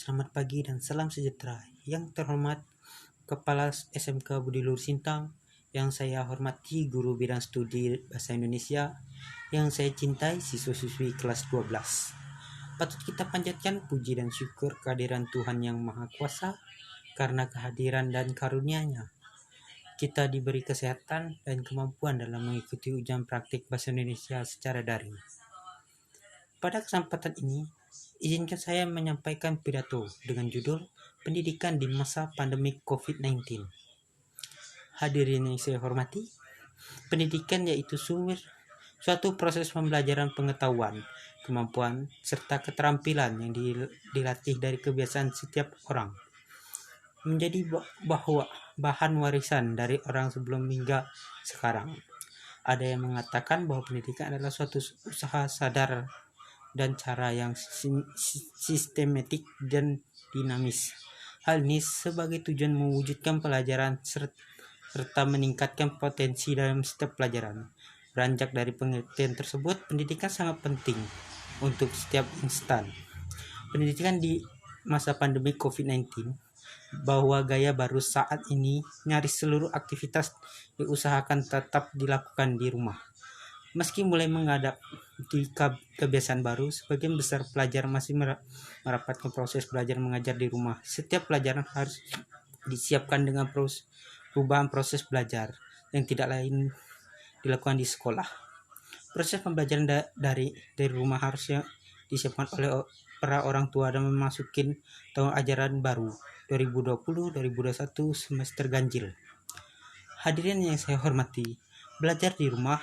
Selamat pagi dan salam sejahtera. Yang terhormat Kepala SMK Budi Luhur Sintang, yang saya hormati Guru Bidang Studi Bahasa Indonesia, yang saya cintai siswa-siswi kelas 12. Patut kita panjatkan puji dan syukur kehadiran Tuhan Yang Maha Kuasa, karena kehadiran dan karunia-Nya kita diberi kesehatan dan kemampuan dalam mengikuti ujian praktik Bahasa Indonesia secara daring. Pada kesempatan ini, izinkan saya menyampaikan pidato dengan judul Pendidikan di Masa Pandemi COVID-19. Hadirin yang saya hormati, pendidikan yaitu suatu proses pembelajaran pengetahuan, kemampuan, serta keterampilan yang dilatih dari kebiasaan setiap orang. Menjadi bahwa bahan warisan dari orang sebelum hingga sekarang. Ada yang mengatakan bahwa pendidikan adalah suatu usaha sadar dan cara yang sistematik dan dinamis. Hal ini sebagai tujuan mewujudkan pelajaran serta meningkatkan potensi dalam setiap pelajaran. Beranjak dari pengertian tersebut, pendidikan sangat penting untuk setiap instan. Pendidikan di masa pandemi COVID-19 bahwa gaya baru saat ini nyaris seluruh aktivitas diusahakan tetap dilakukan di rumah. Meski mulai mengadaptasi kebiasaan baru, sebagian besar pelajar masih merapatkan proses belajar mengajar di rumah. Setiap pelajaran harus disiapkan dengan perubahan proses belajar yang tidak lain dilakukan di sekolah. Proses pembelajaran dari rumah harusnya disiapkan oleh para orang tua dan memasuki tahun ajaran baru 2020-2021 semester ganjil. Hadirin yang saya hormati, belajar di rumah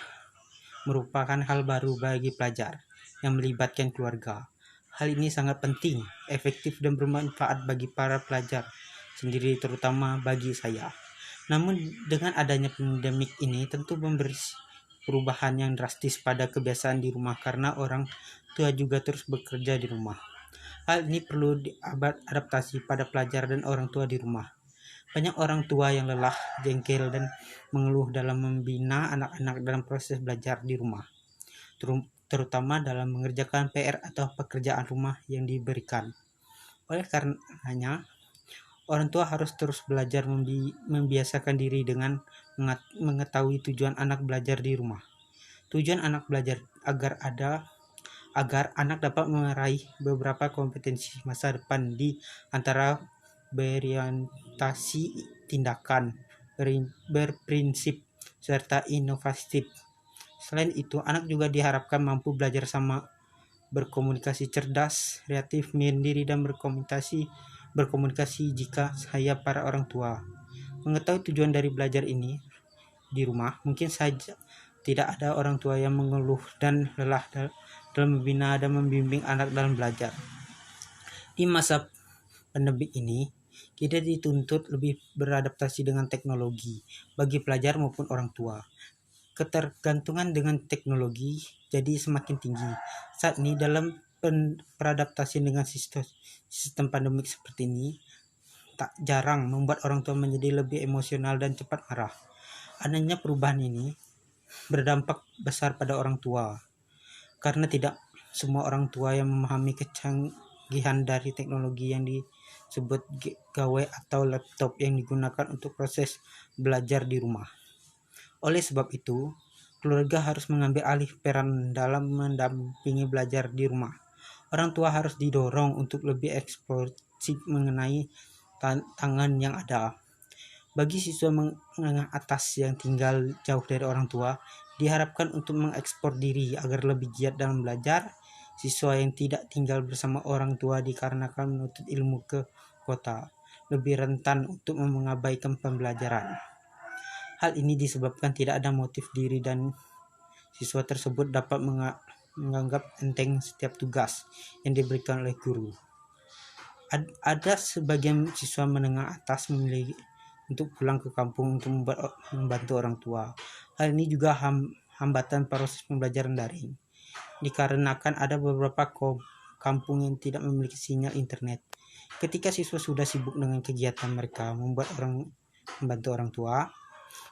merupakan hal baru bagi pelajar yang melibatkan keluarga. Hal ini sangat penting, efektif dan bermanfaat bagi para pelajar sendiri, terutama bagi saya. Namun dengan adanya pandemik ini tentu memberi perubahan yang drastis pada kebiasaan di rumah karena orang tua juga terus bekerja di rumah. Hal ini perlu diadaptasi pada pelajar dan orang tua di rumah. Banyak orang tua yang lelah, jengkel, dan mengeluh dalam membina anak-anak dalam proses belajar di rumah, terutama dalam mengerjakan PR atau pekerjaan rumah yang diberikan. Oleh karenanya, orang tua harus terus belajar membiasakan diri dengan mengetahui tujuan anak belajar di rumah. Tujuan anak belajar agar anak dapat meraih beberapa kompetensi masa depan di antara berorientasi tindakan, berprinsip, serta inovatif. Selain itu, anak juga diharapkan mampu belajar sama, berkomunikasi cerdas, kreatif, mandiri, dan berkomunikasi jika saya para orang tua mengetahui tujuan dari belajar ini di rumah. Mungkin saja tidak ada orang tua yang mengeluh dan lelah dalam membina dan membimbing anak dalam belajar. Di masa pandemi ini, kita dituntut lebih beradaptasi dengan teknologi bagi pelajar maupun orang tua. Ketergantungan dengan teknologi jadi semakin tinggi saat ini. Dalam beradaptasi dengan sistem pandemik seperti ini, tak jarang membuat orang tua menjadi lebih emosional dan cepat marah. Adanya perubahan ini berdampak besar pada orang tua, karena tidak semua orang tua yang memahami kecanggihan dari teknologi yang disebut gawai atau laptop yang digunakan untuk proses belajar di rumah. Oleh sebab itu, keluarga harus mengambil alih peran dalam mendampingi belajar di rumah. Orang tua harus didorong untuk lebih eksplosif mengenai tantangan yang ada. Bagi siswa menengah atas yang tinggal jauh dari orang tua, diharapkan untuk mengekspor diri agar lebih giat dalam belajar. Siswa yang tidak tinggal bersama orang tua dikarenakan menuntut ilmu ke kota lebih rentan untuk mengabaikan pembelajaran. Hal ini disebabkan tidak ada motif diri dan siswa tersebut dapat menganggap enteng setiap tugas yang diberikan oleh guru. Ada sebagian siswa menengah atas memilih untuk pulang ke kampung untuk membantu orang tua. Hal ini juga hambatan proses pembelajaran daring, dikarenakan ada beberapa kampung yang tidak memiliki sinyal internet. Ketika siswa sudah sibuk dengan kegiatan mereka membantu orang tua,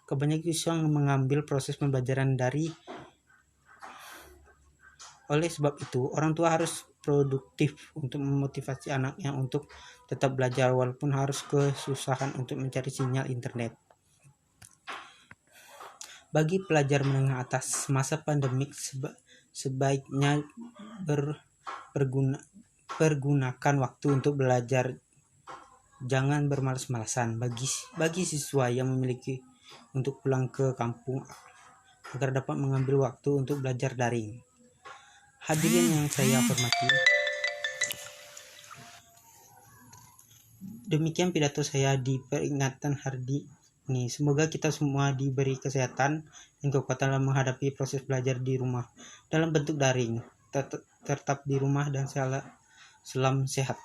kebanyakan siswa mengambil proses pembelajaran dari Oleh sebab itu, orang tua harus produktif untuk memotivasi anaknya untuk tetap belajar walaupun harus kesusahan untuk mencari sinyal internet. Bagi pelajar menengah atas, masa pandemik sebaiknya pergunakan waktu untuk belajar, jangan bermalas-malasan. Bagi siswa yang memiliki untuk pulang ke kampung agar dapat mengambil waktu untuk belajar daring. Hadirin yang saya hormati, demikian pidato saya di peringatan hari ini. Semoga kita semua diberi kesehatan dan kekuatan dalam menghadapi proses belajar di rumah dalam bentuk daring. Tetap di rumah dan salam sehat.